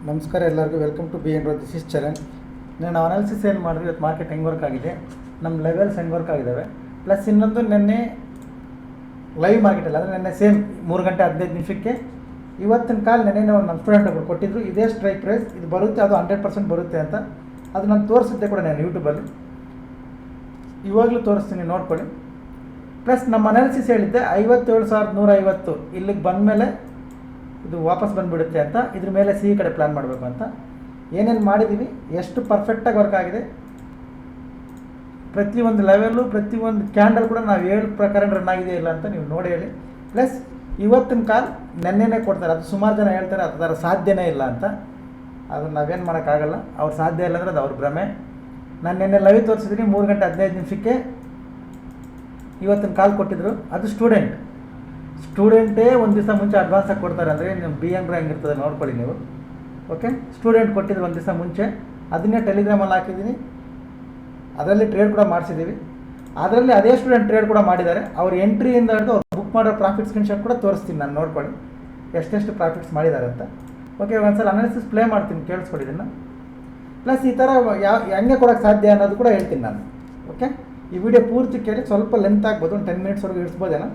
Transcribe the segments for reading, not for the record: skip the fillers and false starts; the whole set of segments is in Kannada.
ನಮಸ್ಕಾರ ಎಲ್ಲರಿಗೂ welcome to B N row this is Charan. ನಾನು ಅನಾಲಿಸಿಸ್ ಏನು ಮಾಡಿದ್ರೆ ಇವತ್ತು ಮಾರ್ಕೆಟ್ ಹೆಂಗೆ ವರ್ಕ್ ಆಗಿದೆ, ನಮ್ಮ ಲೆವೆಲ್ಸ್ ಹೆಂಗೆ ವರ್ಕ್ ಆಗಿದ್ದಾವೆ, ಪ್ಲಸ್ ಇನ್ನೊಂದು ನೆನ್ನೆ ಲೈವ್ ಮಾರ್ಕೆಟ್ ಅಲ್ಲ ಅಂದರೆ ನೆನ್ನೆ ಸೇಮ್ 3 ಗಂಟೆ 15 ನಿಮಿಷಕ್ಕೆ ಇವತ್ತಿನ ಕಾಲ್ ನೆನ್ನೆ ನಮ್ಮ ಸ್ಟೂಡೆಂಟ್ ಒಬ್ಬರು ಕೊಟ್ಟಿದ್ರು, ಇದೇ ಸ್ಟ್ರೈಕ್ ಪ್ರೈಸ್ ಇದು ಬರುತ್ತೆ, ಅದು 100% ಬರುತ್ತೆ ಅಂತ. ಅದು ನಾನು ತೋರಿಸಿದ್ದೆ ಕೂಡ ನಾನು ಯೂಟ್ಯೂಬಲ್ಲಿ, ಇವಾಗಲೂ ತೋರಿಸ್ತೀನಿ ನೋಡ್ಕೊಳ್ಳಿ. ಪ್ಲಸ್ ನಮ್ಮ ಅನಾಲಿಸಿಸ್ ಹೇಳಿದ್ದೆ 57,150 ಇಲ್ಲಿಗೆ ಬಂದಮೇಲೆ ಇದು ವಾಪಸ್ ಬಂದುಬಿಡುತ್ತೆ ಅಂತ, ಇದ್ರ ಮೇಲೆ ಸಿ ಕಡೆ ಪ್ಲ್ಯಾನ್ ಮಾಡಬೇಕು ಅಂತ. ಏನೇನು ಮಾಡಿದ್ದೀವಿ, ಎಷ್ಟು ಪರ್ಫೆಕ್ಟಾಗಿ ವರ್ಕ್ ಆಗಿದೆ, ಪ್ರತಿಯೊಂದು ಲೆವೆಲ್ಲು ಪ್ರತಿಯೊಂದು ಕ್ಯಾಂಡಲ್ ಕೂಡ ನಾವು ಹೇಳೋ ಪ್ರಕಾರ ರನ್ ಆಗಿದೆ ಇಲ್ಲ ಅಂತ ನೀವು ನೋಡಿ ಹೇಳಿ. ಪ್ಲಸ್ ಇವತ್ತಿನ ಕಾಲ್ ನೆನ್ನೆನೇ ಕೊಡ್ತಾರೆ, ಅದು ಸುಮಾರು ಜನ ಹೇಳ್ತಾರೆ ಅದು ಥರ ಸಾಧ್ಯನೇ ಇಲ್ಲ ಅಂತ. ಅದು ನಾವೇನು ಮಾಡೋಕ್ಕಾಗಲ್ಲ, ಅವ್ರು ಸಾಧ್ಯ ಇಲ್ಲ ಅಂದರೆ ಅದು ಅವ್ರ ಭ್ರಮೆ. ನಾನು ನಿನ್ನೆ ಲೈವ್ ತೋರಿಸಿದ್ದೀನಿ 3 ಗಂಟೆ 15 ನಿಮಿಷಕ್ಕೆ ಇವತ್ತಿನ ಕಾಲ್ ಕೊಟ್ಟಿದ್ರು. ಅದು ಸ್ಟೂಡೆಂಟೇ ಒಂದು ದಿವಸ ಮುಂಚೆ ಅಡ್ವಾನ್ಸಾಗಿ ಕೊಡ್ತಾರೆ ಅಂದರೆ ನಿಮ್ಮ ಬಿ ಎನ್ ರೋ ಹೆಂಗಿರ್ತದೆ ನೋಡ್ಕೊಳ್ಳಿ ನೀವು. ಓಕೆ, ಸ್ಟೂಡೆಂಟ್ ಕೊಟ್ಟಿದ್ರು ಒಂದು ದಿವಸ ಮುಂಚೆ, ಅದನ್ನೇ ಟೆಲಿಗ್ರಾಮಲ್ಲಿ ಹಾಕಿದ್ದೀನಿ, ಅದರಲ್ಲಿ ಟ್ರೇಡ್ ಕೂಡ ಮಾಡಿಸಿದ್ದೀವಿ. ಅದರಲ್ಲಿ ಅದೇ ಸ್ಟೂಡೆಂಟ್ ಟ್ರೇಡ್ ಕೂಡ ಮಾಡಿದ್ದಾರೆ. ಅವ್ರ ಎಂಟ್ರಿಯಿಂದ ಹಿಡಿದು ಅವ್ರು ಬುಕ್ ಮಾಡೋ ಪ್ರಾಫಿಟ್ ಸ್ಕ್ರೀನ್ಶಾಟ್ ಕೂಡ ತೋರಿಸ್ತೀನಿ ನಾನು, ನೋಡ್ಕೊಳ್ಳಿ ಎಷ್ಟೆಷ್ಟು ಪ್ರಾಫಿಟ್ಸ್ ಮಾಡಿದ್ದಾರೆ ಅಂತ. ಓಕೆ, ಒಂದ್ಸಲ ಅನಾಲಿಸಿಸ್ ಪ್ಲೇ ಮಾಡ್ತೀನಿ, ಕೇಳಿಸ್ಕೊಡಿ ಇದನ್ನು. ಪ್ಲಸ್ ಈ ಥರ ಹೆಂಗೆ ಕೊಡೋಕ್ಕೆ ಸಾಧ್ಯ ಅನ್ನೋದು ಕೂಡ ಹೇಳ್ತೀನಿ ನಾನು. ಓಕೆ, ಈ ವಿಡಿಯೋ ಪೂರ್ತಿ ಕೇಳಿ, ಸ್ವಲ್ಪ ಲೆಂತ್ ಆಗ್ಬೋದು, ಒಂದು 10 ಮಿನಿಟ್ಸ್ವರೆಗೂ ಇಳಿಸ್ಬೋದೇನೋ.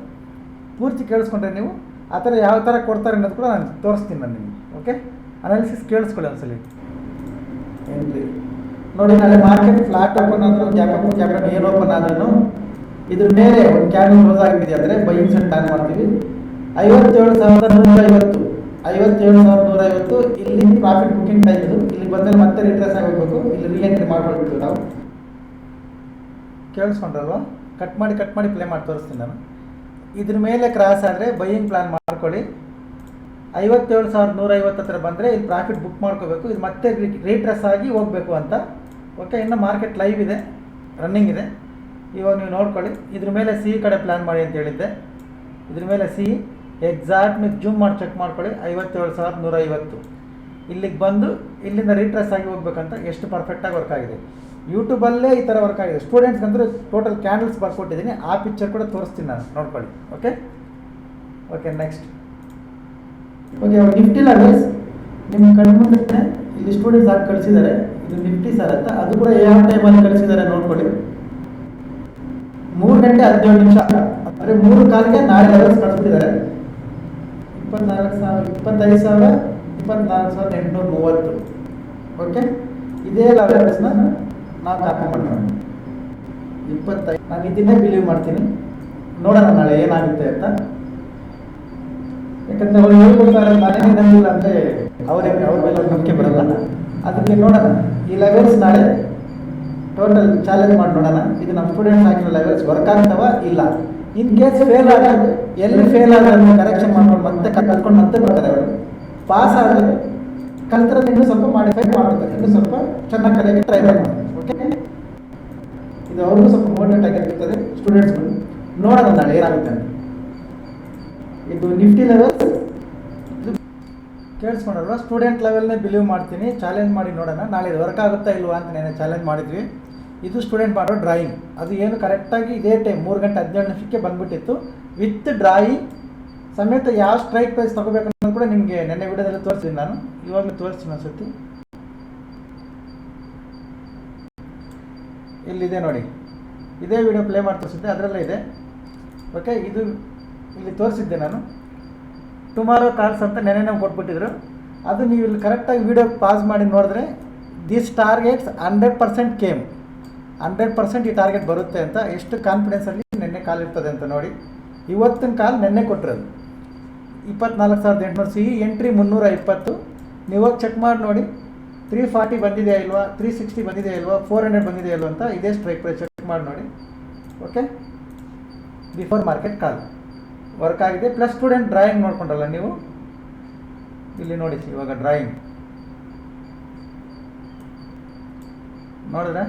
ಪೂರ್ತಿ ಕೇಳಿಸ್ಕೊಂಡ್ರೆ ನೀವು ಆ ಥರ ಯಾವ ಥರ ಕೊಡ್ತಾರೆ ಅನ್ನೋದು ಕೂಡ ನಾನು ತೋರಿಸ್ತೀನಿ ನಾನು ನಿಮಗೆ. ಓಕೆ, ಅನಾಲಿಸಿಸ್ ಕೇಳಿಸ್ಕೊಳ್ಳಿ ಒಂದ್ಸಲಿ. ಏನ್ರಿ ನೋಡಿ, ನಾಳೆ ಮಾರ್ಕೆಟ್ ಫ್ಲಾಟ್ ಓಪನ್ ಆದರೂ ಗ್ಯಾಪ್ ಏನು ಓಪನ್ ಆದ್ರೂ ಇದ್ರ ಮೇಲೆ ಒಂದು ಕ್ಯಾಂಡಲ್ ಕ್ಲೋಸ್ ಆಗಿದೆ ಅಂದರೆ ಬೈಯಿಂಗ್ ಸೆಟ್ ಪ್ಲಾನ್ ಮಾಡ್ತೀವಿ. 57,150 57,150 ಇಲ್ಲಿ ಪ್ರಾಫಿಟ್ ಬುಕಿಂಗ್ ಟೈಮ್ ಇದು. ಇಲ್ಲಿ ಬಂದರೆ ಮತ್ತೆ ರಿಟ್ರೇಸ್ ಆಗಬೇಕು, ಇಲ್ಲಿ ರೀಎಂಟ್ರಿ ಮಾಡ್ಕೊಳ್ಬೇಕು ನಾವು. ಕೇಳಿಸ್ಕೊಂಡ್ರಲ್ವ? ಕಟ್ ಮಾಡಿ ಪ್ಲೇ ಮಾಡಿ ತೋರಿಸ್ತೀನಿ ನಾನು. ಇದ್ರ ಮೇಲೆ ಕ್ರಾಸ್ ಆದರೆ ಬೈಯಿಂಗ್ ಪ್ಲಾನ್ ಮಾಡ್ಕೊಳ್ಳಿ. 57,150 ಹತ್ರ ಬಂದರೆ ಇಲ್ಲಿ ಪ್ರಾಫಿಟ್ ಬುಕ್ ಮಾಡ್ಕೋಬೇಕು, ಇದು ಮತ್ತೆ ರೀಟ್ರೆಸ್ ಆಗಿ ಹೋಗಬೇಕು ಅಂತ. ಓಕೆ, ಇನ್ನು ಮಾರ್ಕೆಟ್ ಲೈವ್ ಇದೆ, ರನ್ನಿಂಗ್ ಇದೆ, ಇವಾಗ ನೀವು ನೋಡ್ಕೊಳ್ಳಿ. ಇದ್ರ ಮೇಲೆ ಸಿ ಕಡೆ ಪ್ಲ್ಯಾನ್ ಮಾಡಿ ಅಂತ ಹೇಳಿದ್ದೆ. ಇದ್ರ ಮೇಲೆ ಸಿ ಎಕ್ಸಾಕ್ಟ್ ನೀವು ಜೂಮ್ ಮಾಡಿ ಚೆಕ್ ಮಾಡ್ಕೊಳ್ಳಿ. 57,150 ಇಲ್ಲಿಗೆ ಬಂದು ಇಲ್ಲಿಂದ ರೀಟ್ರೆಸ್ ಆಗಿ ಹೋಗ್ಬೇಕಂತ ಎಷ್ಟು ಪರ್ಫೆಕ್ಟಾಗಿ ವರ್ಕ್ ಆಗಿದೆ. ಯೂಟ್ಯೂಬಲ್ಲೇ ಈ ಥರ ವರ್ಕ್ ಆಗಿದೆ. ಸ್ಟೂಡೆಂಟ್ಸ್ ಅಂದರೆ ಟೋಟಲ್ ಕ್ಯಾಂಡಲ್ಸ್ ಬರ್ಕೊಟ್ಟಿದ್ದೀನಿ, ಆ ಪಿಕ್ಚರ್ ಕೂಡ ತೋರಿಸ್ತೀನಿ ನಾನು, ನೋಡ್ಕೊಳ್ಳಿ. Okay next. Okay, Nifty levels ನಿಮ್ಮ ಕಣ್ಮುಂದೆ ಇಲ್ಲಿ ಸ್ಟೂಡೆಂಟ್ಸ್ ಹಾಕಿ ಕಳಿಸಿದ್ದಾರೆ. ಇದು ನಿಫ್ಟಿ ಸರ್ ಅಂತ, ಅದು ಕೂಡ ಯಾವ ಟೈಮಲ್ಲಿ ಕಳಿಸಿದ್ದಾರೆ ನೋಡ್ಕೊಳ್ಳಿ. 3 ಗಂಟೆ 17 ನಿಮಿಷ ಅಂದರೆ 3 ಕಾಲಿಗೆ ನಾಳೆ ಲೆವೆಲ್ಸ್ ಕಳಿಸ್ಬಿಟ್ಟಿದ್ದಾರೆ. 24,000 25,000 24,830. ಓಕೆ, ಇದೇ ಲೆವೆಲ್ಸ್ನ ನಾವು ಕಾಪಿ ಮಾಡೋಣ. 25 ನಾನು ಇದನ್ನೇ ಬಿಲೀವ್ ಮಾಡ್ತೀನಿ, ನೋಡೋಣ ನಾಳೆ ಏನಾಗುತ್ತೆ ಅಂತ. ಯಾಕಂದರೆ ಅವ್ರು ಹೇಳ್ಕೊಡ್ತಾರೆ, ನಾನೇನೇ ನಂಬಿಲ್ಲ ಅಂದರೆ ಅವ್ರ ಮೇಲೆ ನಂಬಿಕೆ ಬರಲ್ಲ. ಅದಕ್ಕೆ ನೋಡೋಣ, ಈ ಲೆವೆಲ್ಸ್ ನಾಳೆ ಟೋಟಲ್ ಚಾಲೆಂಜ್ ಮಾಡಿ ನೋಡೋಣ. ಇದು ನಮ್ಮ ಸ್ಟೂಡೆಂಟ್ಸ್ ಹಾಕಿರೋ ಲೆವೆಲ್ಸ್ ವರ್ಕ್ ಆಗ್ತಾವ ಇಲ್ಲ. ಇನ್ ಕೇಸ್ ಫೇಲ್ ಆದಾಗ ಎಲ್ಲಿ ಫೇಲ್ ಆಗೋದು ಕರೆಕ್ಷನ್ ಮಾಡ್ಕೊಂಡು ಮತ್ತೆ ಕಲ್ತ್ಕೊಂಡು ಮತ್ತೆ ಬರ್ತಾರೆ. ಅವರು ಪಾಸ್ ಆದರೆ ಕಲ್ತಿರೋದು ಇನ್ನೂ ಸ್ವಲ್ಪ ಮಾಡಿಫೈ ಮಾಡ್ತಾರೆ, ಇನ್ನೂ ಸ್ವಲ್ಪ ಚೆನ್ನಾಗಿ ಕಲಿಯೋಕ್ಕೆ ಟ್ರೈ ಮಾಡ್ತಾರೆ. ಓಕೆ, ಇದು ಅವ್ರಿಗೂ ಸ್ವಲ್ಪ ಮೋಟಿವೇಟ್ ಆಗಿರ್ತದೆ ಸ್ಟೂಡೆಂಟ್ಸ್ಗಳು. ನೋಡೋಣ ನಾಳೆ ಏನಾಗುತ್ತೆ ಅಂತ. ಇದು ನಿಫ್ಟಿ ಲೆವೆಲ್ ಕೇಳಿಸ್ಕೊಂಡಲ್ವ? ಸ್ಟೂಡೆಂಟ್ ಲೆವೆಲ್ನೇ ಬಿಲೀವ್ ಮಾಡ್ತೀನಿ, ಚಾಲೆಂಜ್ ಮಾಡಿ ನೋಡೋಣ ನಾಳೆ ಇದು ವರ್ಕ್ ಆಗುತ್ತಾ ಇಲ್ವಾ ಅಂತ ನೆನೆ ಚಾಲೆಂಜ್ ಮಾಡಿದ್ವಿ. ಇದು ಸ್ಟೂಡೆಂಟ್ ಮಾಡೋ ಡ್ರಾಯಿಂಗ್, ಅದು ಏನು ಕರೆಕ್ಟಾಗಿ ಇದೇ ಟೈಮ್ 3 ಗಂಟೆ 17 ನಿಮಿಷಕ್ಕೆ ಬಂದುಬಿಟ್ಟಿತ್ತು. ವಿತ್ ಡ್ರಾಯಿಂಗ್ ಸಮೇತ ಯಾವ ಸ್ಟ್ರೈಕ್ ಪ್ರೈಸ್ ತೊಗೋಬೇಕು ಅನ್ನೋದು ಕೂಡ ನಿಮಗೆ ನೆನ್ನೆ ವಿಡಿಯೋದಲ್ಲಿ ತೋರಿಸ್ತೀನಿ ನಾನು, ಇವಾಗಲೂ ತೋರಿಸ್ತೀನಿ ಅನ್ಸುತ್ತೆ. ಇಲ್ಲಿದೆ ನೋಡಿ, ಇದೇ ವಿಡಿಯೋ ಪ್ಲೇ ಮಾಡಿ ತೋರಿಸಿದ್ದೆ, ಅದರಲ್ಲೇ ಇದೆ. ಓಕೆ, ಇದು ಇಲ್ಲಿ ತೋರಿಸಿದ್ದೆ ನಾನು. ಟುಮಾರೋ ಕಾಲ್ಸ್ ಅಂತ ನೆನೆ ನಾವು ಕೊಟ್ಬಿಟ್ಟಿದ್ರು. ಅದು ನೀವು ಇಲ್ಲಿ ಕರೆಕ್ಟಾಗಿ ವಿಡಿಯೋ ಪಾಸ್ ಮಾಡಿ ನೋಡಿದ್ರೆ ದಿಸ್ ಟಾರ್ಗೆಟ್ಸ್ 100% ಕೇಮ್, 100% ಈ ಟಾರ್ಗೆಟ್ ಬರುತ್ತೆ ಅಂತ ಎಷ್ಟು ಕಾನ್ಫಿಡೆನ್ಸಲ್ಲಿ ನೆನ್ನೆ ಕಾಲ್ ಇರ್ತದೆ ಅಂತ ನೋಡಿ. ಇವತ್ತಿನ ಕಾಲ್ ನೆನ್ನೆ ಕೊಟ್ಟಿರೋದು 24,800 ಸಿ, ಎಂಟ್ರಿ 320. ನೀವು ಹೋಗಿ ಚೆಕ್ ಮಾಡಿ ನೋಡಿ, 340 ಬಂದಿದೆಯಾ ಇಲ್ವಾ, 360 ಬಂದಿದೆಯಾ ಇಲ್ವಾ, 400 ಬಂದಿದೆಯಾ ಇಲ್ವಾ ಅಂತ ಇದೇ ಸ್ಟ್ರೈಕ್ ಪ್ರೈಸ್ ಚೆಕ್ ಮಾಡಿ ನೋಡಿ. ಓಕೆ, ಬಿಫೋರ್ ಮಾರ್ಕೆಟ್ ಕಾಲ್ ವರ್ಕ್ ಆಗಿದೆ. ಪ್ಲಸ್ ಸ್ಟೂಡೆಂಟ್ ಡ್ರಾಯಿಂಗ್ ನೋಡ್ಕೊಂಡ್ರಲ್ಲ ನೀವು, ಇಲ್ಲಿ ನೋಡಿ ಇವಾಗ ಡ್ರಾಯಿಂಗ್ ನೋಡಿದ್ರೆ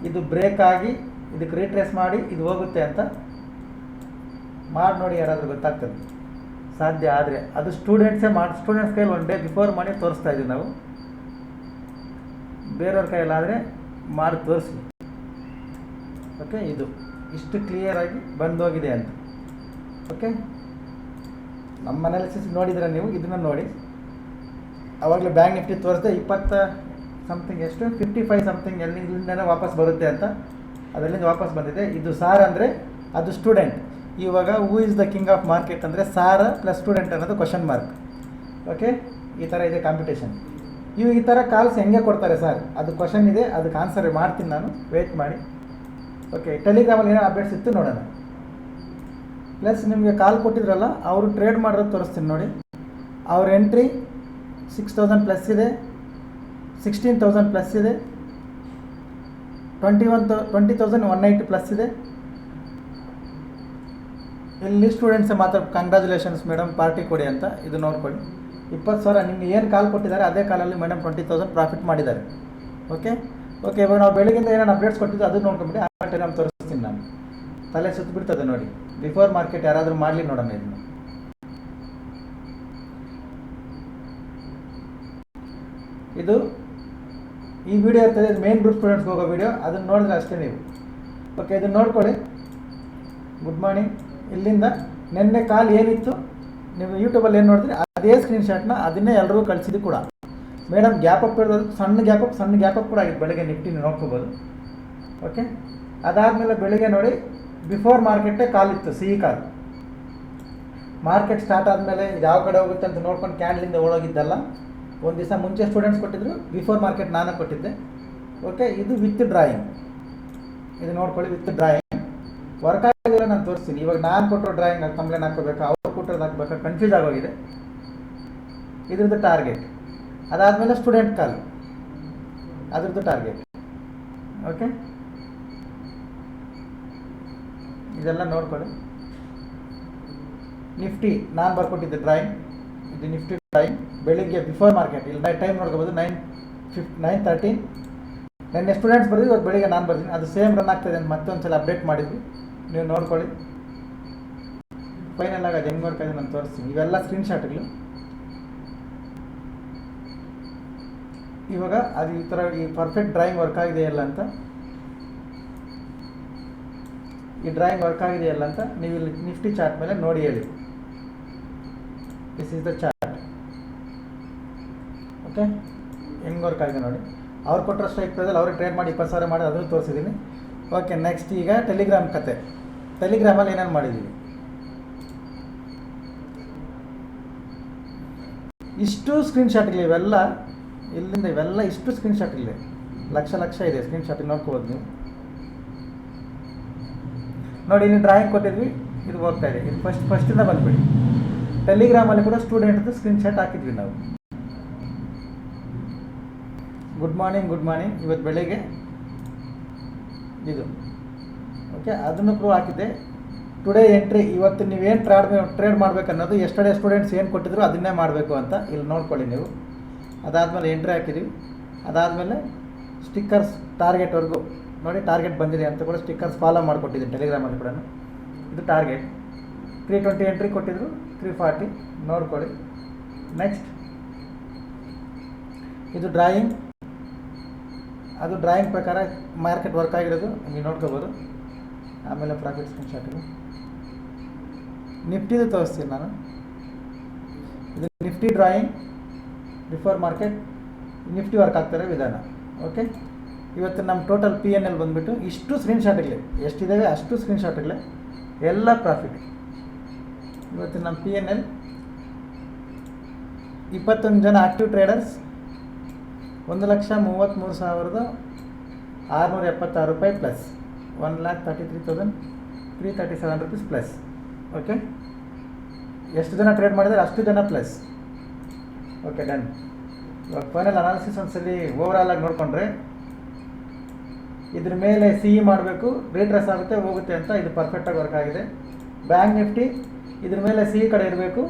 ಇದು ಬ್ರೇಕ್ ಆಗಿ ಇದಕ್ಕೆ ರೀಟ್ರೇಸ್ ಮಾಡಿ ಇದು ಹೋಗುತ್ತೆ ಅಂತ ಮಾಡಿ ನೋಡಿ, ಯಾರಾದರೂ ಗೊತ್ತಾಗ್ತದೆ ಸಾಧ್ಯ ಆದರೆ. ಅದು ಸ್ಟೂಡೆಂಟ್ಸ್ ಕೈಯಲ್ಲಿ 1 ಡೇ ಬಿಫೋರ್ ಮಾಡಿ ತೋರಿಸ್ತಾ ಇದ್ದೀವಿ ನಾವು, ಬೇರೆಯವ್ರ ಕೈಯಲ್ಲಾದರೆ ಮಾಡಿ ತೋರಿಸಿ. ಓಕೆ, ಇದು ಇಷ್ಟು ಕ್ಲಿಯರಾಗಿ ಬಂದೋಗಿದೆ ಅಂತ. ಓಕೆ, ನಮ್ಮ ಅನಾಲಿಸಿಸ್ ನೋಡಿದರೆ ನೀವು ಇದನ್ನು ನೋಡಿ. ಆವಾಗಲೇ ಬ್ಯಾಂಕ್ ನಿಫ್ಟಿ ತೋರಿಸಿದೆ 20 ಸಮಥಿಂಗ್ ಎಷ್ಟು 55 ಸಮಥಿಂಗ್ ಎಲ್ಲಿಂದನೇ ವಾಪಸ್ ಬರುತ್ತೆ ಅಂತ, ಅದರಿಂದ ವಾಪಸ್ ಬಂದಿದೆ. ಇದು ಸಾರ್ ಅಂದರೆ ಅದು ಸ್ಟೂಡೆಂಟ್. ಇವಾಗ who is the king of market ಅಂದರೆ ಸಾರ ಪ್ಲಸ್ ಸ್ಟೂಡೆಂಟ್ ಅನ್ನೋದು ಕ್ವಶನ್ ಮಾರ್ಕ್. ಓಕೆ, ಈ ಥರ ಇದೆ ಕಾಂಪಿಟೇಷನ್. ಈ ಥರ ಕಾಲ್ಸ್ ಹೆಂಗೆ ಕೊಡ್ತಾರೆ ಸರ್, ಅದು ಕ್ವಶನ್ ಇದೆ, ಅದಕ್ಕೆ ಆನ್ಸರ್ ಮಾಡ್ತೀನಿ ನಾನು, ವೆಯ್ಟ್ ಮಾಡಿ. ಓಕೆ, ಟೆಲಿಗ್ರಾಮಲ್ಲಿ ಏನೋ ಅಪ್ಡೇಟ್ಸ್ ಇತ್ತು ನೋಡೋಣ. ಪ್ಲಸ್ ನಿಮಗೆ ಕಾಲ್ ಕೊಟ್ಟಿದ್ರಲ್ಲ, ಅವರು ಟ್ರೇಡ್ ಮಾಡೋದು ತೋರಿಸ್ತೀನಿ ನೋಡಿ. ಅವ್ರ ಎಂಟ್ರಿ 6000 ಪ್ಲಸ್ ಇದೆ, 16,000 ಪ್ಲಸ್ ಇದೆ, 20,180 ಪ್ಲಸ್ ಇದೆ. ಇಲ್ಲಿ ಸ್ಟೂಡೆಂಟ್ಸ್ ಮಾತ್ರ ಕಂಗ್ರ್ಯಾಚುಲೇಷನ್ಸ್ ಮೇಡಮ್ ಪಾರ್ಟಿ ಕೊಡಿ ಅಂತ, ಇದು ನೋಡ್ಕೊಳ್ಳಿ. 20,000 ನಿಮ್ಗೆ ಏನು ಕಾಲ್ ಕೊಟ್ಟಿದ್ದಾರೆ ಅದೇ ಕಾಲಲ್ಲಿ ಮೇಡಮ್ 20,000 ಪ್ರಾಫಿಟ್ ಮಾಡಿದ್ದಾರೆ. ಓಕೆ, ಇವಾಗ ನಾವು ಬೆಳಗಿಂದ ಏನೇನು ಅಪ್ಡೇಟ್ಸ್ ಕೊಟ್ಟಿದ್ದು ಅದು ನೋಡ್ಕೊಂಬಿಡಿ. ಆ ಟೈಮ್ ತೋರಿಸ್ತೀನಿ ನಾನು. ತಲೆ ಸುತ್ತ ಬಿಡ್ತದೆ ನೋಡಿ. ಬಿಫೋರ್ ಮಾರ್ಕೆಟ್ ಯಾರಾದರೂ ಮಾಡಲಿ ನೋಡೋಣ ಇದನ್ನು. ಇದು ಈ ವಿಡಿಯೋ ಇರ್ತದೆ, ಇದು ಮೇನ್ ಗ್ರೂಪ್ ಸ್ಟೂಡೆಂಟ್ಸ್ಗೆ ಹೋಗೋ ವಿಡಿಯೋ, ಅದನ್ನು ನೋಡಿದ್ರೆ ಅಷ್ಟೇ ನೀವು. ಓಕೆ, ಇದನ್ನು ನೋಡ್ಕೊಳ್ಳಿ. Good morning. ಇಲ್ಲಿಂದ ನಿನ್ನೆ ಕಾಲ್ ಏನಿತ್ತು ನೀವು ಯೂಟ್ಯೂಬಲ್ಲಿ ಏನು ನೋಡಿದ್ರಿ ಅದೇ ಸ್ಕ್ರೀನ್ಶಾಟ್ನ ಅದನ್ನೇ ಎಲ್ರಿಗೂ ಕಳಿಸಿದ್ದು ಕೂಡ. ಮೇಡಮ್ ಗ್ಯಾಪ್ ಅಪ್ ಇರೋದು ಸಣ್ಣ ಗ್ಯಾಪ್ ಅಪ್ ಕೂಡ ಆಗಿತ್ತು ಬೆಳಗ್ಗೆ ನಿಫ್ಟಿನ ನೋಡ್ಕೋಬೋದು. ಓಕೆ, ಅದಾದಮೇಲೆ ಬೆಳಿಗ್ಗೆ ನೋಡಿ ಬಿಫೋರ್ ಮಾರ್ಕೆಟೇ ಕಾಲ್ ಇತ್ತು, ಸಿಹಿ ಕಾಲ್. ಮಾರ್ಕೆಟ್ ಸ್ಟಾರ್ಟ್ ಆದಮೇಲೆ ಇದು ಯಾವ ಕಡೆ ಹೋಗುತ್ತೆ ಅಂತ ನೋಡ್ಕೊಂಡು ಕ್ಯಾಂಡ್ಲಿಂದ ಓಡೋಗಿದ್ದಲ್ಲ. ಒಂದು ದಿವಸ ಮುಂಚೆ ಸ್ಟೂಡೆಂಟ್ಸ್ ಕೊಟ್ಟಿದ್ರು, ಬಿಫೋರ್ ಮಾರ್ಕೆಟ್ ನಾನು ಕೊಟ್ಟಿದ್ದೆ. ಓಕೆ, ಇದು ವಿತ್ ಡ್ರಾಯಿಂಗ್, ಇದು ನೋಡ್ಕೊಳ್ಳಿ. ವಿತ್ ಡ್ರಾಯಿಂಗ್ ವರ್ಕ್ ಆಗಿಲ್ಲ, ನಾನು ತೋರಿಸ್ತೀನಿ. ಇವಾಗ ನಾನು ಕೊಟ್ಟರು ಡ್ರಾಯಿಂಗ್ ಕಂಪ್ಲೇಂಟ್ ಹಾಕೋಬೇಕಾ, ಅವ್ರು ಕೊಟ್ಟರೋದು ಹಾಕಬೇಕಾ, ಕನ್ಫ್ಯೂಸ್ ಆಗೋಗಿದೆ. ಇದ್ರದ್ದು ಟಾರ್ಗೆಟ್. ಅದಾದಮೇಲೆ ಸ್ಟೂಡೆಂಟ್ ಕಾಲ್, ಅದ್ರದ್ದು ಟಾರ್ಗೆಟ್. ಓಕೆ, ಇದೆಲ್ಲ ನೋಡ್ಕೊಳ್ಳಿ. ನಿಫ್ಟಿ ನಾನು ಬರ್ಕೊಟ್ಟಿದ್ದೆ ಡ್ರಾಯಿಂಗ್, ಇದು ನಿಫ್ಟಿ ಡ್ರಾಯಿಂಗ್ ಬೆಳಿಗ್ಗೆ ಬಿಫೋರ್ ಮಾರ್ಕೆಟ್. ಇಲ್ಲಿ ಟೈಮ್ ನೋಡ್ಕೋಬೋದು, 9:13. ನೆನ್ನೆ ಸ್ಟೂಡೆಂಟ್ಸ್ ಬರ್ದಿದ್ದು, ಇವತ್ತು ಬೆಳಿಗ್ಗೆ ನಾನು ಬರ್ತೀನಿ. ಅದು ಸೇಮ್ ರನ್ ಆಗ್ತಾಯಿದೆ ಅಂತ ಮತ್ತೊಂದು ಸಲ ಅಪ್ಡೇಟ್ ಮಾಡಿದ್ವಿ, ನೀವು ನೋಡ್ಕೊಳ್ಳಿ. ಫೈನಲ್ ಆಗಿ ಅದು ಹೆಂಗೆ ವರ್ಕ್ ಆಗಿದೆ ನಾನು ತೋರಿಸ್ತೀನಿ. ಇವೆಲ್ಲ ಸ್ಕ್ರೀನ್ಶಾಟ್ಗಳು. ಇವಾಗ ಅದು ಈ ಥರ ಈ ಪರ್ಫೆಕ್ಟ್ ಡ್ರಾಯಿಂಗ್ ವರ್ಕ್ ಆಗಿದೆಯಲ್ಲ ಅಂತ, ಈ ಡ್ರಾಯಿಂಗ್ ವರ್ಕ್ ಆಗಿದೆಯಲ್ಲ ಅಂತ ನೀವು ಇಲ್ಲಿ ನಿಫ್ಟಿ ಚಾರ್ಟ್ ಮೇಲೆ ನೋಡಿ ಹೇಳಿ. This is the chart. Okay, ಹೆಂಗೆ ವರ್ಕ್ ಆಗಿದೆ ನೋಡಿ. ಅವ್ರು ಕೊಟ್ಟರೆ ಸ್ಟ್ರೈಕ್ ಪ್ರೈಸಲ್ಲಿ ಅವ್ರಿಗೆ ಟ್ರೇಡ್ ಮಾಡಿ 20,000 ಮಾಡಿ ಅದನ್ನು ತೋರಿಸಿದ್ದೀನಿ. ಓಕೆ, ನೆಕ್ಸ್ಟ್ ಈಗ ಟೆಲಿಗ್ರಾಮ್ ಕತೆ. ಟೆಲಿಗ್ರಾಮಲ್ಲಿ ಏನೇನು ಮಾಡಿದ್ದೀವಿ, ಇಷ್ಟು ಸ್ಕ್ರೀನ್ಶಾಟ್ಗಳು ಇವೆಲ್ಲ, ಇಲ್ಲಿಂದ ಇವೆಲ್ಲ ಇಷ್ಟು ಸ್ಕ್ರೀನ್ಶಾಟ್ಗಳಿದೆ, ಲಕ್ಷ ಇದೆ ಸ್ಕ್ರೀನ್ಶಾಟ್. ನೋಡ್ಕೋಬೋದು ನೀವು ನೋಡಿ. ಇಲ್ಲಿ ಡ್ರಾಯಿಂಗ್ ಕೊಟ್ಟಿದ್ವಿ, ಇದು ಹೋಗ್ತಾ ಇದೆ. ಇದು ಫಸ್ಟಿಂದ ಬಂದುಬಿಡಿ. ಟೆಲಿಗ್ರಾಮಲ್ಲಿ ಕೂಡ ಸ್ಟೂಡೆಂಟ್ದು ಸ್ಕ್ರೀನ್ಶಾಟ್ ಹಾಕಿದ್ವಿ ನಾವು. Good morning. ಇವತ್ತು ಬೆಳಿಗ್ಗೆ ಇದು. ಓಕೆ, ಅದನ್ನು ಕೂಡ ಹಾಕಿದ್ದೆ. ಟುಡೇ ಎಂಟ್ರಿ, ಇವತ್ತು ನೀವೇನು ಟ್ರೇಡ್ ಮಾಡಬೇಕನ್ನೋದು ಎಸ್ಟರ್ಡೇ ಸ್ಟೂಡೆಂಟ್ಸ್ ಏನು ಕೊಟ್ಟಿದ್ರು ಅದನ್ನೇ ಮಾಡಬೇಕು ಅಂತ ಇಲ್ಲಿ ನೋಡ್ಕೊಳ್ಳಿ ನೀವು. ಅದಾದಮೇಲೆ ಎಂಟ್ರಿ ಹಾಕಿದ್ದೀವಿ. ಅದಾದಮೇಲೆ ಸ್ಟಿಕ್ಕರ್ಸ್ ಟಾರ್ಗೆಟ್ವರೆಗೂ ನೋಡಿ, ಟಾರ್ಗೆಟ್ ಬಂದಿದೆ ಅಂತ ಕೂಡ ಸ್ಟಿಕ್ಕರ್ಸ್ ಫಾಲೋ ಮಾಡಿಕೊಟ್ಟಿದ್ದೀನಿ ಟೆಲಿಗ್ರಾಮಲ್ಲಿ ಕೂಡ. ಇದು ಟಾರ್ಗೆಟ್ 320 ಎಂಟ್ರಿ ಕೊಟ್ಟಿದ್ರು, 340 ನೋಡ್ಕೊಳ್ಳಿ. ನೆಕ್ಸ್ಟ್ ಇದು ಡ್ರಾಯಿಂಗ್, ಅದು ಡ್ರಾಯಿಂಗ್ ಪ್ರಕಾರ ಮಾರ್ಕೆಟ್ ವರ್ಕ್ ಆಗಿರೋದು ನೀವು ನೋಡ್ಕೋಬೋದು. ಆಮೇಲೆ ಪ್ರಾಫಿಟ್ ಸ್ಕ್ರೀನ್ಶಾಟ್ಗಳು. ನಿಫ್ಟಿದು ತೋರಿಸ್ತೀನಿ ನಾನು. ಇದು Nifty drawing before market, Nifty work ಆಗ್ತಾರೆ ವಿಧಾನ. ಓಕೆ, ಇವತ್ತು ನಮ್ಮ ಟೋಟಲ್ PNL ಬಂದುಬಿಟ್ಟು ಇಷ್ಟು ಸ್ಕ್ರೀನ್ಶಾಟ್ಗಳೇ, ಎಷ್ಟಿದ್ದಾವೆ ಅಷ್ಟು ಸ್ಕ್ರೀನ್ಶಾಟ್ಗಳೇ, ಎಲ್ಲ ಪ್ರಾಫಿಟ್. ಇವತ್ತು ನಮ್ಮ PNL 21 ಜನ ಆ್ಯಕ್ಟಿವ್ ಟ್ರೇಡರ್ಸ್, 1,33,676 ರೂಪಾಯಿ ಪ್ಲಸ್, 1,33,337 rupees ಪ್ಲಸ್. ಓಕೆ, ಎಷ್ಟು ಜನ ಟ್ರೇಡ್ ಮಾಡಿದರೆ ಅಷ್ಟು ಜನ ಪ್ಲಸ್. Okay, done. ಇವಾಗ ಫೈನಲ್ ಅನಾಲಿಸಿಸ್ ಒಂದ್ಸಲಿ ಓವರಾಲ್ ಆಗಿ ನೋಡಿಕೊಂಡ್ರೆ, ಇದ್ರ ಮೇಲೆ CE ಮಾಡಬೇಕು, ರೀಟ್ರೆಸ್ ಆಗುತ್ತೆ ಹೋಗುತ್ತೆ ಅಂತ ಇದು ಪರ್ಫೆಕ್ಟಾಗಿ ವರ್ಕ್ ಆಗಿದೆ. ಬ್ಯಾಂಕ್ ನಿಫ್ಟಿ ಇದ್ರ ಮೇಲೆ CE ಕಡೆ ಇರಬೇಕು,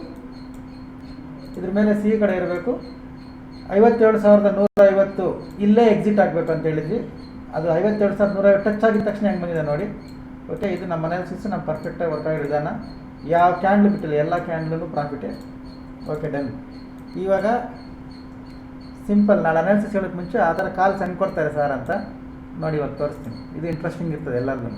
57,150 ಇಲ್ಲೇ ಎಕ್ಸಿಟ್ ಆಗಬೇಕು ಅಂತ ಹೇಳಿದ್ವಿ. ಅದು 57,150 ಟಚ್ ಆಗಿದ ತಕ್ಷಣ ಹೆಂಗೆ ಬಂದಿದೆ ನೋಡಿ. ಓಕೆ, ಇದು ನಮ್ಮ ಅನಾಲಿಸಿಸ್, ನಮ್ಮ ಪರ್ಫೆಕ್ಟಾಗಿ ವರ್ಕ್ ಆಗಿರೋ ವಿಧಾನ. ಯಾವ ಕ್ಯಾಂಡ್ಲು ಬಿಟ್ಟಿಲ್ಲ, ಎಲ್ಲ ಕ್ಯಾಂಡ್ಲೂ ಪ್ರಾಫಿಟೇ. Okay, done. ಇವಾಗ ಸಿಂಪಲ್, ನಾಳೆ ಅನಾಲಿಸಿಸ್ ಹೇಳೋಕ್ಕೆ ಮುಂಚೆ ಆ ಥರ ಕಾಲ್ ಸೆಂಡ್ ಕೊಡ್ತಾರೆ ಸರ್ ಅಂತ ನೋಡಿ, ಇವತ್ತು ತೋರಿಸ್ತೀನಿ. ಇದು ಇಂಟ್ರೆಸ್ಟಿಂಗ್ ಇರ್ತದೆ ಎಲ್ಲರಿಗೂ.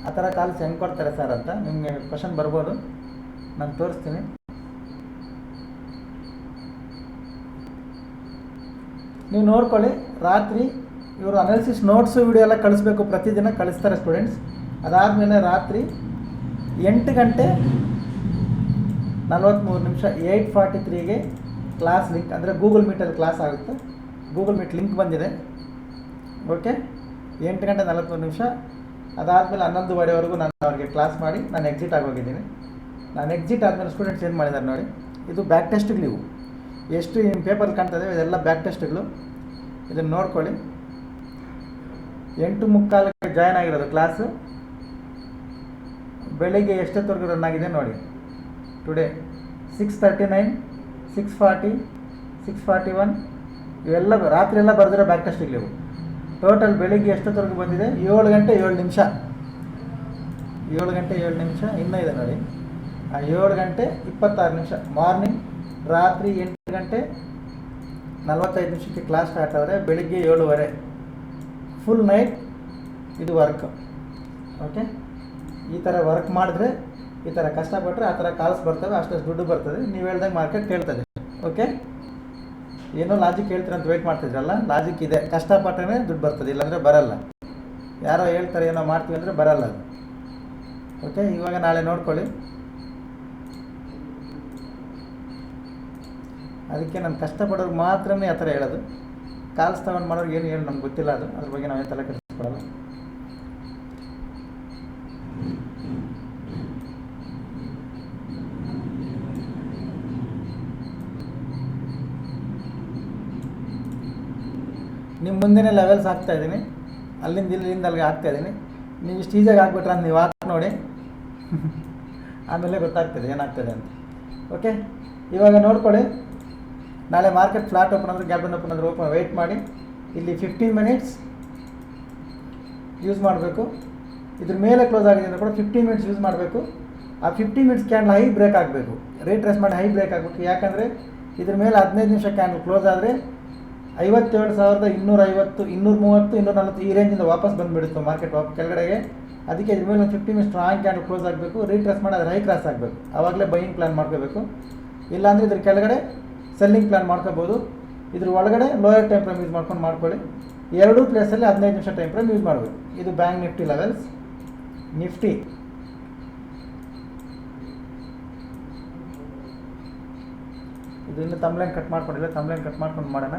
ಆ ಥರ ಕಾಲ್ಸ್ ಹೆಂಗೆ ಕೊಡ್ತಾರೆ ಸರ್ ಅಂತ ನಿಮಗೆ ಕ್ವಶನ್ ಬರ್ಬೋದು, ನಾನು ತೋರಿಸ್ತೀನಿ. ನೀವು ನೋಡ್ಕೊಳ್ಳಿ. ರಾತ್ರಿ ಇವರು ಅನಾಲಿಸಿಸ್ ನೋಟ್ಸು ವಿಡಿಯೋ ಎಲ್ಲ ಕಳಿಸ್ಬೇಕು, ಪ್ರತಿದಿನ ಕಳಿಸ್ತಾರೆ ಸ್ಟೂಡೆಂಟ್ಸ್. ಅದಾದಮೇಲೆ ರಾತ್ರಿ 8 ಗಂಟೆ 43 ನಿಮಿಷ 8:43ಗೆ ಕ್ಲಾಸ್ ಲಿಂಕ್, ಅಂದರೆ ಗೂಗಲ್ ಮೀಟಲ್ಲಿ ಕ್ಲಾಸ್ ಆಗುತ್ತೆ. ಗೂಗಲ್ ಮೀಟ್ ಲಿಂಕ್ ಬಂದಿದೆ. ಓಕೆ, 8 ಗಂಟೆ 43 ನಿಮಿಷ. ಅದಾದಮೇಲೆ 11:15ವರೆಗೂ ನಾನು ಅವ್ರಿಗೆ ಕ್ಲಾಸ್ ಮಾಡಿ ನಾನು ಎಕ್ಸಿಟ್ ಆಗೋಗಿದ್ದೀನಿ. ನಾನು ಎಕ್ಸಿಟ್ ಆದಮೇಲೆ ಸ್ಟೂಡೆಂಟ್ಸ್ ಏನು ಮಾಡಿದ್ದಾರೆ ನೋಡಿ, ಇದು ಬ್ಯಾಕ್ ಟೆಸ್ಟ್ಗಳಿವು. ಎಷ್ಟು ನಿಮ್ಮ ಪೇಪರ್ ಕಾಣ್ತದೆ ಇದೆಲ್ಲ ಬ್ಯಾಕ್ ಟೆಸ್ಟ್ಗಳು. ಇದನ್ನು ನೋಡ್ಕೊಳ್ಳಿ. 8:45ಕ್ಕೆ ಜಾಯ್ನ್ ಆಗಿರೋದು ಕ್ಲಾಸು. ಬೆಳಿಗ್ಗೆ ಎಷ್ಟೊತ್ತವರೆಗೂ ರನ್ ಆಗಿದೆ ನೋಡಿ. ಟುಡೇ 6:39, 6:40, 6:41 ಇವೆಲ್ಲ ರಾತ್ರಿ ಎಲ್ಲ ಬರೆದಿರೋ ಬ್ಯಾಕ್ ಟೆಸ್ಟ್ಗಳಿವು. ಟೋಟಲ್ ಬೆಳಿಗ್ಗೆ ಎಷ್ಟೊತ್ತವರೆಗೂ ಬಂದಿದೆ? 7 ಗಂಟೆ 7 ನಿಮಿಷ. 7 ಗಂಟೆ 7 ನಿಮಿಷ ಇನ್ನೂ ಇದೆ ನೋಡಿ. 7 ಗಂಟೆ 26 ನಿಮಿಷ ಮಾರ್ನಿಂಗ್. ರಾತ್ರಿ 8 ಗಂಟೆ 45 ನಿಮಿಷಕ್ಕೆ ಕ್ಲಾಸ್ ಸ್ಟಾರ್ಟ್ ಆದರೆ ಬೆಳಿಗ್ಗೆ 7:15 ಫುಲ್ ನೈಟ್ ಇದು ವರ್ಕ್. ಓಕೆ, ಈ ಥರ ವರ್ಕ್ ಮಾಡಿದ್ರೆ, ಈ ಥರ ಕಷ್ಟಪಟ್ಟರೆ ಆ ಥರ ಕಾಲ್ಸ್ ಬರ್ತವೆ, ಅಷ್ಟು ದುಡ್ಡು ಬರ್ತದೆ. ನೀವು ಹೇಳ್ದಂಗೆ ಮಾರ್ಕೆಟ್ ಕೇಳ್ತದೆ. ಓಕೆ, ಏನೋ ಲಾಜಿಕ್ ಹೇಳ್ತೀರ ಅಂತ ವೆಯ್ಟ್ ಮಾಡ್ತಿದ್ರಲ್ಲ, ಲಾಜಿಕ್ ಇದೆ. ಕಷ್ಟಪಟ್ಟರೆ ದುಡ್ಡು ಬರ್ತದೆ, ಇಲ್ಲಾಂದರೆ ಬರಲ್ಲ. ಯಾರೋ ಹೇಳ್ತಾರೆ ಏನೋ ಮಾಡ್ತೀವಿ ಅಂದರೆ ಬರಲ್ಲ ಅದು. ಓಕೆ, ಇವಾಗ ನಾಳೆ ನೋಡ್ಕೊಳ್ಳಿ. ಅದಕ್ಕೆ ನಾನು ಕಷ್ಟಪಡೋರು ಮಾತ್ರನೇ ಆ ಥರ ಹೇಳೋದು. ಕಾಲ್ಸ್ ತಗೊಂಡು ಮಾಡೋರು ಏನು ಹೇಳಿ ನಮ್ಗೆ ಗೊತ್ತಿಲ್ಲ, ಅದು ಅದ್ರ ಬಗ್ಗೆ ನಾವೇನು ತಲೆ ಕೆಡಿಸ್ಕೊಡಲ್ಲ. ನಿಮ್ಮ ಮುಂದೆನೇ ಲೆವೆಲ್ಸ್ ಹಾಕ್ತಾಯಿದ್ದೀನಿ, ಅಲ್ಲಿಂದ ಇಲ್ಲಿಂದ ಅಲ್ಲಿಗೆ ಹಾಕ್ತಾಯಿದ್ದೀನಿ. ನೀವು ಇಷ್ಟು ಈಸಿಯಾಗಿ ಹಾಕ್ಬಿಟ್ರೆ ಅಂತ ನೀವು ಹಾಕಿ ನೋಡಿ, ಆಮೇಲೆ ಗೊತ್ತಾಗ್ತದೆ ಏನಾಗ್ತದೆ ಅಂತ. ಓಕೆ, ಇವಾಗ ನೋಡ್ಕೊಳ್ಳಿ. ನಾಳೆ ಮಾರ್ಕೆಟ್ ಫ್ಲಾಟ್ ಓಪನ್ ಅಂದರೆ ಗ್ಯಾಪ್ ಡೌನ್ ಓಪನ್ ಅಂದರೆ ಓಪನ್ ವೆಯ್ಟ್ ಮಾಡಿ. ಇಲ್ಲಿ 15 ಮಿನಿಟ್ಸ್ ಯೂಸ್ ಮಾಡಬೇಕು. ಇದ್ರ ಮೇಲೆ ಕ್ಲೋಸ್ ಆಗಿದೆ ಅಂದರೆ ಕೂಡ 15 ಮಿನಿಟ್ಸ್ ಯೂಸ್ ಮಾಡಬೇಕು. ಆ 15 ಮಿನಿಟ್ಸ್ ಕ್ಯಾಂಡಲ್ ಹೈ ಬ್ರೇಕ್ ಆಗಬೇಕು, ರೇಟ್ರೆಸ್ ಮಾಡಿ ಹೈ ಬ್ರೇಕ್ ಆಗಬೇಕು. ಯಾಕಂದರೆ ಇದ್ರ ಮೇಲೆ 15 ನಿಮಿಷ ಕ್ಯಾಂಡಲ್ ಕ್ಲೋಸ್ ಆದರೆ 57,250, 230, 240 ಈ ರೇಂಜಿಂದ ವಾಪಸ್ ಬಂದುಬಿಡುತ್ತೆ ಮಾರ್ಕೆಟ್ ಕೆಳಗಡೆಗೆ. ಅದಕ್ಕೆ ಇದ್ರ ಮೇಲೆ ಒಂದು 15 ಮಿನಿಟ್ಸ್ ಸ್ಟ್ರಾಂಗ್ ಕ್ಯಾಂಡಲ್ ಕ್ಲೋಸ್ ಆಗಬೇಕು, ರೀಟ್ರೆಸ್ ಮಾಡಿ ಅದ್ರ ಹೈ ಕ್ರಾಸ್ ಆಗಬೇಕು. ಆವಾಗಲೇ ಬೈಯಿಂಗ್ ಪ್ಲಾನ್ ಮಾಡ್ಕೋಬೇಕು. ಇಲ್ಲಾಂದರೆ ಇದ್ರ ಕೆಳಗಡೆ ಸೆಲ್ಲಿಂಗ್ ಪ್ಲಾನ್ ಮಾಡ್ಕೋಬೋದು. ಇದ್ರ ಒಳಗಡೆ ಲೋಯರ್ ಟೈಮ್ ಫ್ರೇಮ್ ಯೂಸ್ ಮಾಡ್ಕೊಂಡು ಮಾಡ್ಕೊಳ್ಳಿ. ಎರಡೂ ಪ್ಲೇಸಲ್ಲಿ 15 ನಿಮಿಷ ಟೈಮ್ ಫ್ರೇಮ್ ಯೂಸ್ ಮಾಡಬೇಕು. ಇದು ಬ್ಯಾಂಕ್ ನಿಫ್ಟಿ ಲೆವೆಲ್ಸ್. ನಿಫ್ಟಿ ಇದು ಇನ್ನು ತಮ್ಲೈನ್ ಕಟ್ ಮಾಡ್ಕೊಂಡಿಲ್ಲ, ತಮ್ಲೈನ್ ಕಟ್ ಮಾಡ್ಕೊಂಡು ಮಾಡೋಣ.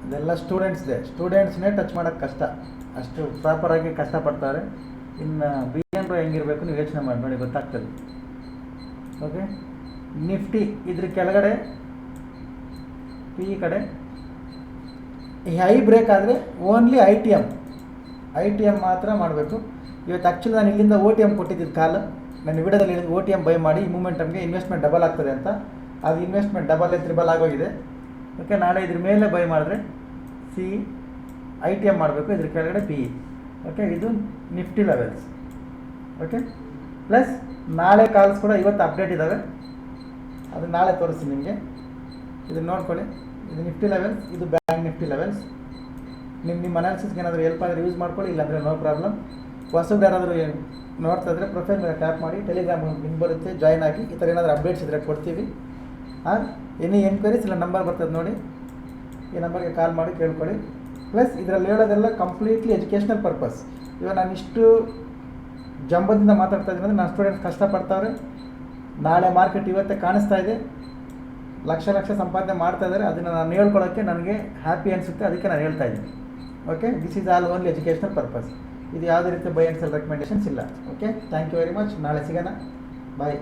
ಇದೆಲ್ಲ ಸ್ಟೂಡೆಂಟ್ಸ್ನೇ ಟಚ್ ಮಾಡೋಕ್ಕೆ ಕಷ್ಟ, ಅಷ್ಟು ಪ್ರಾಪರಾಗಿ ಕಷ್ಟಪಡ್ತಾರೆ. ಇನ್ನು BNR ಹೆಂಗಿರಬೇಕು ನೀವು ಯೋಚನೆ ಮಾಡಿ ನೋಡಿ, ಗೊತ್ತಾಗ್ತದೆ. ಓಕೆ, ನಿಫ್ಟಿ ಇದ್ರ ಕೆಳಗಡೆ ಈ ಕಡೆ ಈ ಹೈ ಬ್ರೇಕ್ ಆದರೆ ಓನ್ಲಿ ITM ಮಾತ್ರ ಮಾಡಬೇಕು. ಇವತ್ತು ಆ್ಯಕ್ಚುಲಿ ನಾನು ಇಲ್ಲಿಂದ OTM ಕೊಟ್ಟಿದ್ದಿದ್ದು ಕಾಲು, ನನ್ನ ವಿಡಿಯೋದಲ್ಲಿ ಹೇಳಿದ್ದು OTM ಬೈ ಮಾಡಿ ಈ ಮೂಮೆಂಟಮ್ಗೆ ಇನ್ವೆಸ್ಟ್ಮೆಂಟ್ ಡಬಲ್ ಆಗ್ತದೆ ಅಂತ. ಅದು ಇನ್ವೆಸ್ಟ್ಮೆಂಟ್ ಡಬಲ್ 3 ಆಗೋಗಿದೆ. ಓಕೆ, ನಾಳೆ ಇದ್ರ ಮೇಲೆ ಬೈ ಮಾಡಿದ್ರೆ ITM ಮಾಡಬೇಕು, ಇದ್ರ ಕೆಳಗಡೆ PE. ಓಕೆ, ಇದು ನಿಫ್ಟಿ ಲೆವೆಲ್ಸ್. ಓಕೆ, ಪ್ಲಸ್ ನಾಳೆ ಕಾಲ್ಸ್ ಕೂಡ ಇವತ್ತು ಅಪ್ಡೇಟ್ ಇದ್ದಾವೆ, ಅದು ನಾಳೆ ತೋರಿಸ್ತೀನಿ ನಿಮಗೆ. ಇದನ್ನು ನೋಡ್ಕೊಳ್ಳಿ. ಇದು ನಿಫ್ಟಿ ಲೆವೆಲ್ಸ್, ಇದು ಬ್ಯಾಂಕ್ ನಿಫ್ಟಿ ಲೆವೆಲ್ಸ್. ನಿಮ್ಮ ಅನಾಲಿಸಿಸ್ಗೆ ಏನಾದರೂ ಹೆಲ್ಪ್ ಆದರೆ ಯೂಸ್ ಮಾಡ್ಕೊಳ್ಳಿ, ಇಲ್ಲಾಂದರೆ ನೋ ಪ್ರಾಬ್ಲಮ್. ಹೊಸಬ್ರು ಯಾರಾದರೂ ನೋಡ್ತಾ ಇದ್ದರೆ ಪ್ರೊಫೈಲ್ ಮೇಲೆ ಟ್ಯಾಪ್ ಮಾಡಿ, ಟೆಲಿಗ್ರಾಮ್ ಲಿಂಕ್ ಬರುತ್ತೆ, ಜಾಯ್ನ್ ಆಗಿ. ಈ ಥರ ಏನಾದರೂ ಅಪ್ಡೇಟ್ಸ್ ಇದ್ದರೆ ಕೊಡ್ತೀವಿ. ಎನಿ ಎನ್ಕ್ವೈರೀಸ್ ಇಲ್ಲ ನಂಬರ್ ಬರ್ತದೆ ನೋಡಿ, ಈ ನಂಬರ್ಗೆ ಕಾಲ್ ಮಾಡಿ ಕೇಳ್ಕೊಳ್ಳಿ. ಪ್ಲಸ್ ಇದರಲ್ಲಿ ಹೇಳೋದೆಲ್ಲ ಕಂಪ್ಲೀಟ್ಲಿ ಎಜುಕೇಷ್ನಲ್ ಪರ್ಪಸ್. ಇವಾಗ ನಾನು ಇಷ್ಟು ಜಂಬದಿಂದ ಮಾತಾಡ್ತಾ ಇದ್ದೀನಿ ಅಂದರೆ ನನ್ನ ಸ್ಟೂಡೆಂಟ್ಸ್ ಕಷ್ಟಪಡ್ತಾವ್ರೆ. ನಾಳೆ ಮಾರ್ಕೆಟ್ ಇವತ್ತೇ ಕಾಣಿಸ್ತಾ ಇದೆ, ಲಕ್ಷ ಸಂಪಾದನೆ ಮಾಡ್ತಾ ಇದ್ದಾರೆ. ಅದನ್ನು ನಾನು ಹೇಳ್ಕೊಳ್ಳೋಕ್ಕೆ ನನಗೆ ಹ್ಯಾಪಿ ಅನಿಸುತ್ತೆ, ಅದಕ್ಕೆ ನಾನು ಹೇಳ್ತಾ ಇದ್ದೀನಿ. Okay, this is all only educational purpose. ಇದು ಯಾವುದೇ ರೀತಿ ಬೈ ಆ್ಯಂಡ್ ಸೆಲ್ ರೆಕಮೆಂಡೇಷನ್ಸ್ ಇಲ್ಲ. Okay, thank you very much. ನಾಳೆ ಸಿಗೋಣ, ಬಾಯ್.